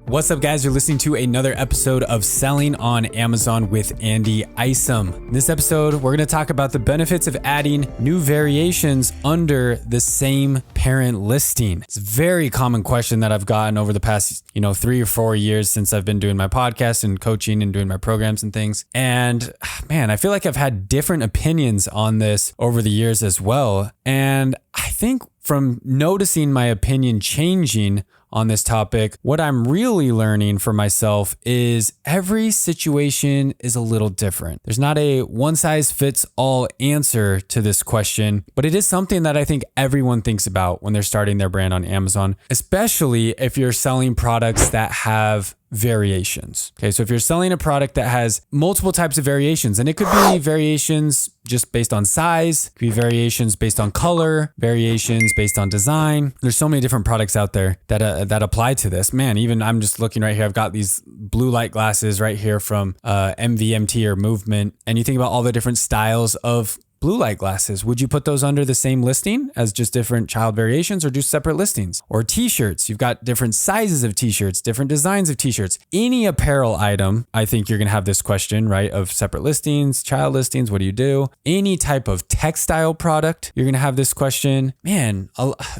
What's up, guys? You're listening to another episode of Selling on Amazon with Andy Isom. In this episode, we're going to talk about the benefits of adding new variations under the same parent listing. It's a very common question that I've gotten over the past, 3 or 4 years since I've been doing my podcast and coaching and doing my programs and things. And man, I feel like I've had different opinions on this over the years as well. And I think from noticing my opinion changing on this topic, what I'm really learning for myself is every situation is a little different. There's not a one size fits all answer to this question, but it is something that I think everyone thinks about when they're starting their brand on Amazon, especially if you're selling products that have variations. Okay, so if you're selling a product that has multiple types of variations, and it could be variations just based on size, it could be variations based on color, variations based on design. There's so many different products out there that apply to this. Man, even I'm just looking right here. I've got these blue light glasses right here from MVMT or Movement, and you think about all the different styles of blue light glasses. Would you put those under the same listing as just different child variations, or do separate listings? Or t-shirts, you've got different sizes of t-shirts, different designs of t-shirts. Any apparel item, I think you're going to have this question, right? Of separate listings, child listings, what do you do? Any type of textile product, you're going to have this question. Man,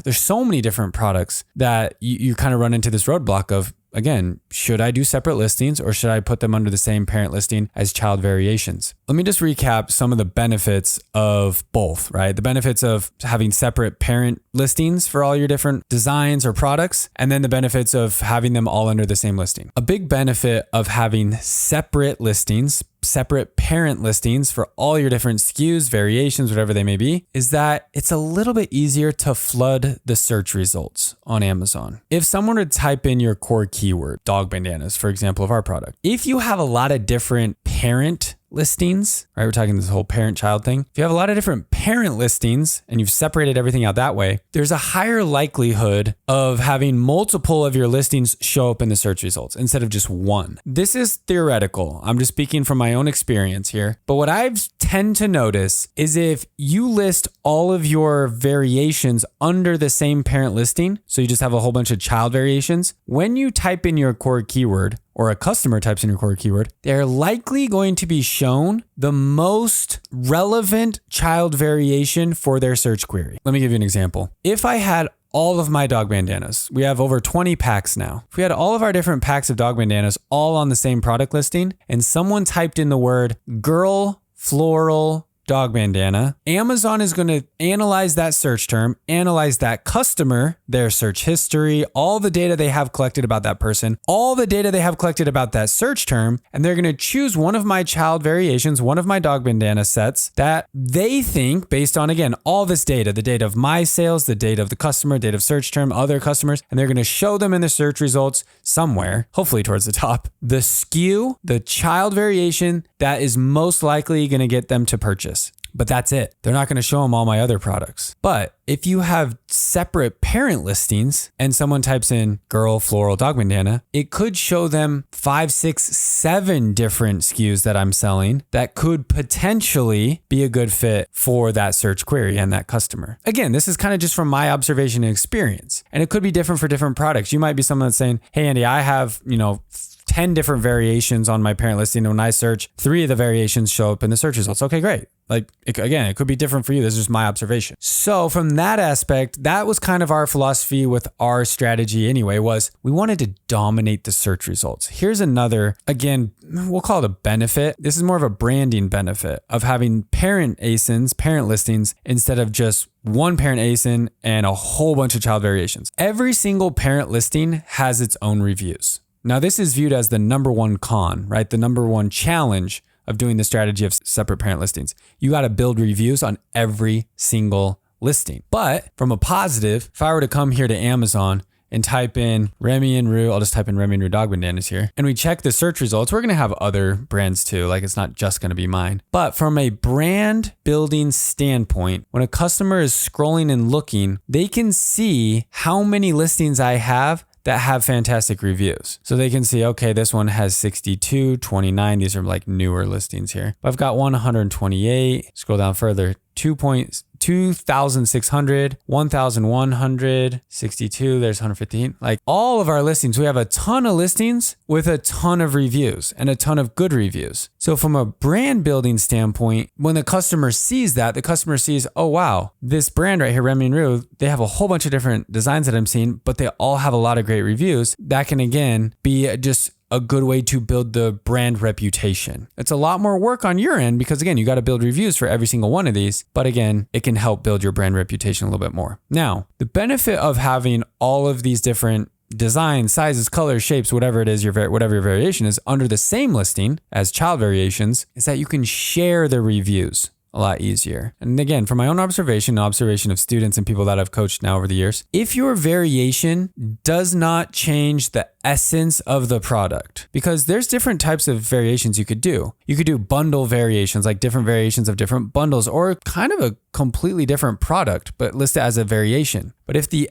there's so many different products that you kind of run into this roadblock of, again, should I do separate listings or should I put them under the same parent listing as child variations? Let me just recap some of the benefits of both, right? The benefits of having separate parent listings for all your different designs or products, and then the benefits of having them all under the same listing. A big benefit of having separate listings, separate parent listings for all your different SKUs, variations, whatever they may be, is that it's a little bit easier to flood the search results on Amazon. If someone would type in your core keyword, dog bandanas, for example, of our product, if you have a lot of different parent listings, right? We're talking this whole parent-child thing. If you have a lot of different parent listings and you've separated everything out that way, there's a higher likelihood of having multiple of your listings show up in the search results instead of just one. This is theoretical. I'm just speaking from my own experience here. But what I tend to notice is if you list all of your variations under the same parent listing, so you just have a whole bunch of child variations, when you type in your core keyword, or a customer types in your core keyword, they're likely going to be shown the most relevant child variation for their search query. Let me give you an example. If I had all of my dog bandanas, we have over 20 packs now. If we had all of our different packs of dog bandanas all on the same product listing, and someone typed in the word girl floral dog bandana, Amazon is going to analyze that search term, analyze that customer, their search history, all the data they have collected about that person, all the data they have collected about that search term, and they're going to choose one of my child variations, one of my dog bandana sets that they think, based on, again, all this data, the data of my sales, the data of the customer, data of search term, other customers, and they're going to show them in the search results somewhere, hopefully towards the top, the SKU, the child variation that is most likely going to get them to purchase. But that's it. They're not going to show them all my other products. But if you have separate parent listings and someone types in girl floral dog bandana, it could show them 5, 6, 7 different SKUs that I'm selling that could potentially be a good fit for that search query and that customer. Again, this is kind of just from my observation and experience. And it could be different for different products. You might be someone that's saying, hey, Andy, I have, 10 different variations on my parent listing. And when I search, 3 of the variations show up in the search results. Okay, great. It could be different for you. This is just my observation. So from that aspect, that was kind of our philosophy with our strategy anyway, was we wanted to dominate the search results. Here's another, again, we'll call it a benefit. This is more of a branding benefit of having parent ASINs, parent listings, instead of just one parent ASIN and a whole bunch of child variations. Every single parent listing has its own reviews. Now, this is viewed as the number one con, right? The number one challenge of doing the strategy of separate parent listings. You got to build reviews on every single listing. But from a positive, if I were to come here to Amazon and type in Remy and Rue, I'll just type in Remy and Rue dog bandanas here, and we check the search results, we're going to have other brands too. Like, it's not just going to be mine. But from a brand building standpoint, when a customer is scrolling and looking, they can see how many listings I have that have fantastic reviews. So they can see, okay, this one has 62, 29. These are like newer listings here. But I've got 128. Scroll down further, 2.2 2,600, 1,162, there's 115. Like all of our listings, we have a ton of listings with a ton of reviews and a ton of good reviews. So from a brand building standpoint, when the customer sees that, the customer sees, oh wow, this brand right here, Remy and Rue, they have a whole bunch of different designs that I'm seeing, but they all have a lot of great reviews. That can again be just a good way to build the brand reputation. It's a lot more work on your end because again, you got to build reviews for every single one of these, but again, it can help build your brand reputation a little bit more. Now, the benefit of having all of these different designs, sizes, colors, shapes, whatever it is, whatever your variation is under the same listing as child variations is that you can share the reviews a lot easier. And again, from my own observation of students and people that I've coached now over the years, if your variation does not change the essence of the product, because there's different types of variations you could do. You could do bundle variations, like different variations of different bundles, or kind of a completely different product, but list it as a variation. But if the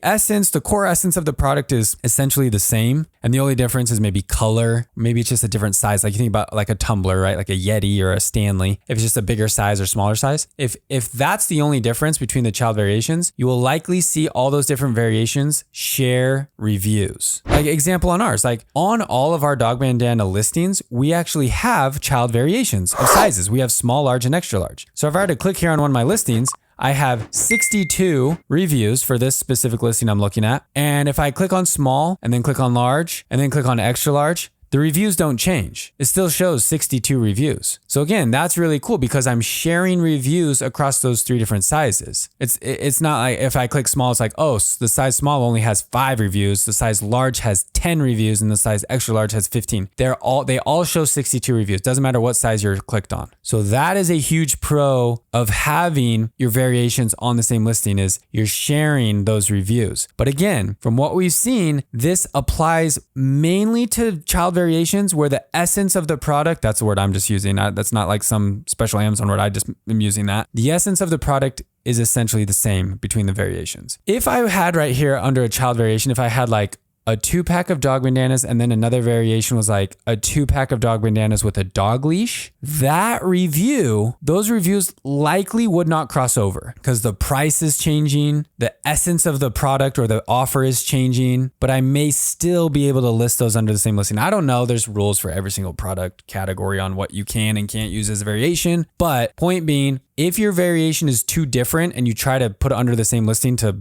core essence of the product is essentially the same, and the only difference is maybe color, maybe it's just a different size. Like you think about like a tumbler, right? Like a Yeti or a Stanley. If it's just a bigger size or smaller size, if that's the only difference between the child variations, you will likely see all those different variations share reviews. Like example on ours, like on all of our dog bandana listings, we actually have child variations of sizes. We have small, large, and extra large. So if I were to click here on one of my listings, I have 62 reviews for this specific listing I'm looking at. And if I click on small and then click on large and then click on extra large, the reviews don't change. It still shows 62 reviews. So again, that's really cool because I'm sharing reviews across those three different sizes. It's not like if I click small, it's like, oh, the size small only has 5 reviews, the size large has 10 reviews, and the size extra large has 15. They all show 62 reviews. Doesn't matter what size you're clicked on. So that is a huge pro of having your variations on the same listing is you're sharing those reviews. But again, from what we've seen, this applies mainly to child variations where the essence of the product, that's the word I'm just using. That's not like some special Amazon word. I just am using that. The essence of the product is essentially the same between the variations. If I had right here under a child variation, if I had like a 2-pack of dog bandanas and then another variation was like a 2-pack of dog bandanas with a dog leash, those reviews likely would not cross over because the price is changing, the essence of the product or the offer is changing, but I may still be able to list those under the same listing. I don't know. There's rules for every single product category on what you can and can't use as a variation, but point being, if your variation is too different and you try to put it under the same listing to,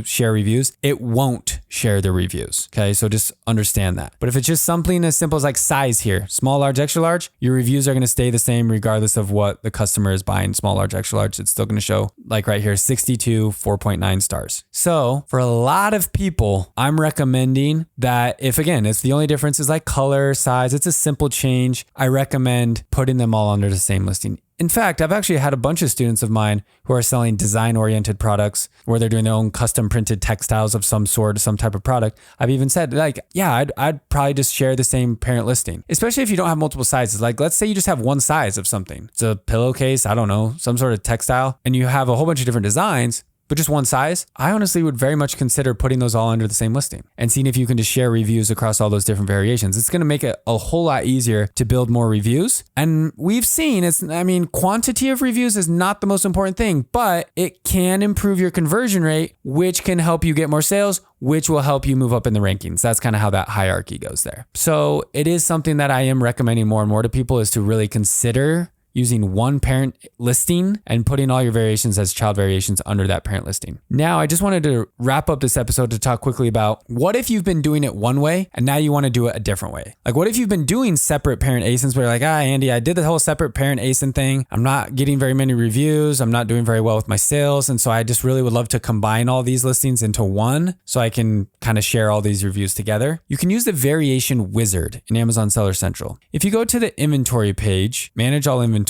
share reviews, it won't share the reviews. Okay. So just understand that. But if it's just something as simple as like size here, small, large, extra large, your reviews are going to stay the same regardless of what the customer is buying, small, large, extra large. It's still going to show like right here, 62, 4.9 stars. So for a lot of people, I'm recommending that if the only difference is like color, size, it's a simple change. I recommend putting them all under the same listing. In fact, I've actually had a bunch of students of mine who are selling design-oriented products where they're doing their own custom printed textiles of some sort, some type of product. I've even said like, yeah, I'd probably just share the same parent listing, especially if you don't have multiple sizes. Like let's say you just have one size of something. It's a pillowcase, I don't know, some sort of textile, and you have a whole bunch of different designs, but just one size, I honestly would very much consider putting those all under the same listing and seeing if you can just share reviews across all those different variations. It's going to make it a whole lot easier to build more reviews. And we've seen quantity of reviews is not the most important thing, but it can improve your conversion rate, which can help you get more sales, which will help you move up in the rankings. That's kind of how that hierarchy goes there. So it is something that I am recommending more and more to people is to really consider using one parent listing and putting all your variations as child variations under that parent listing. Now, I just wanted to wrap up this episode to talk quickly about what if you've been doing it one way and now you want to do it a different way? Like what if you've been doing separate parent ASINs, but you're like, Andy, I did the whole separate parent ASIN thing. I'm not getting very many reviews. I'm not doing very well with my sales. And so I just really would love to combine all these listings into one so I can kind of share all these reviews together. You can use the variation wizard in Amazon Seller Central. If you go to the inventory page, manage all inventory,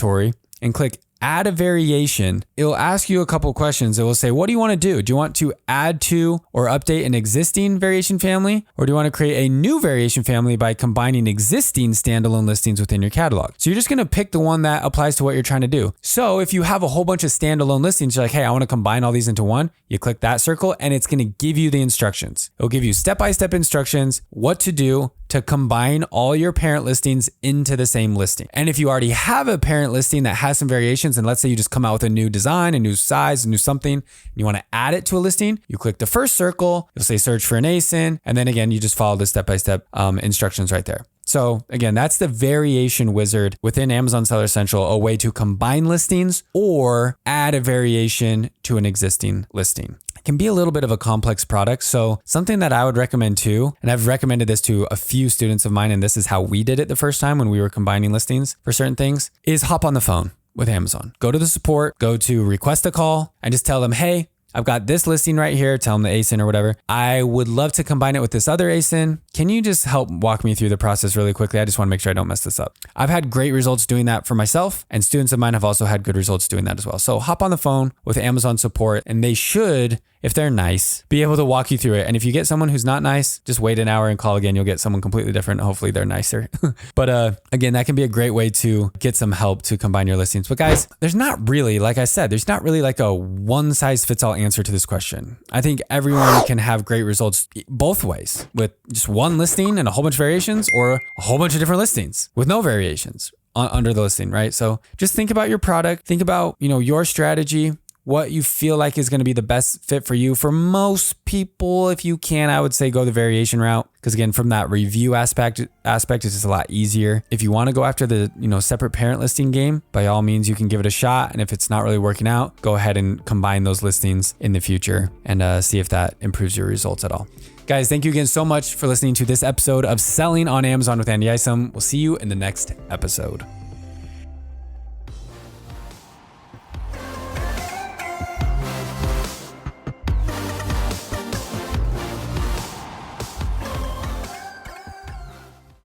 and click add a variation, it'll ask you a couple of questions. It will say, what do you want to do? Do you want to add to or update an existing variation family? Or do you want to create a new variation family by combining existing standalone listings within your catalog? So you're just going to pick the one that applies to what you're trying to do. So if you have a whole bunch of standalone listings, you're like, hey, I want to combine all these into one. You click that circle and it's going to give you the instructions. It'll give you step-by-step instructions, what to do to combine all your parent listings into the same listing. And if you already have a parent listing that has some variations, and let's say you just come out with a new design, a new size, a new something, and you want to add it to a listing, you click the first circle, you'll say search for an ASIN, and then again, you just follow the step-by-step instructions right there. So again, that's the variation wizard within Amazon Seller Central, a way to combine listings or add a variation to an existing listing. It can be a little bit of a complex product. So something that I would recommend too, and I've recommended this to a few students of mine, and this is how we did it the first time when we were combining listings for certain things, is hop on the phone with Amazon. Go to the support, go to request a call, and just tell them, hey, I've got this listing right here. Tell them the ASIN or whatever. I would love to combine it with this other ASIN. Can you just help walk me through the process really quickly? I just want to make sure I don't mess this up. I've had great results doing that for myself, and students of mine have also had good results doing that as well. So hop on the phone with Amazon support, and they should, if they're nice, be able to walk you through it. And if you get someone who's not nice, just wait an hour and call again. You'll get someone completely different. Hopefully they're nicer. But again, that can be a great way to get some help to combine your listings. But guys, there's not really, like I said, there's not really like a one size fits all answer to this question. I think everyone can have great results both ways, with just one listing and a whole bunch of variations, or a whole bunch of different listings with no variations under the listing, right? So just think about your product, think about, your strategy, what you feel like is going to be the best fit for you. For most people, if you can, I would say go the variation route. Because again, from that review aspect, it's just a lot easier. If you want to go after the, separate parent listing game, by all means, you can give it a shot. And if it's not really working out, go ahead and combine those listings in the future and see if that improves your results at all. Guys, thank you again so much for listening to this episode of Selling on Amazon with Andy Isom. We'll see you in the next episode.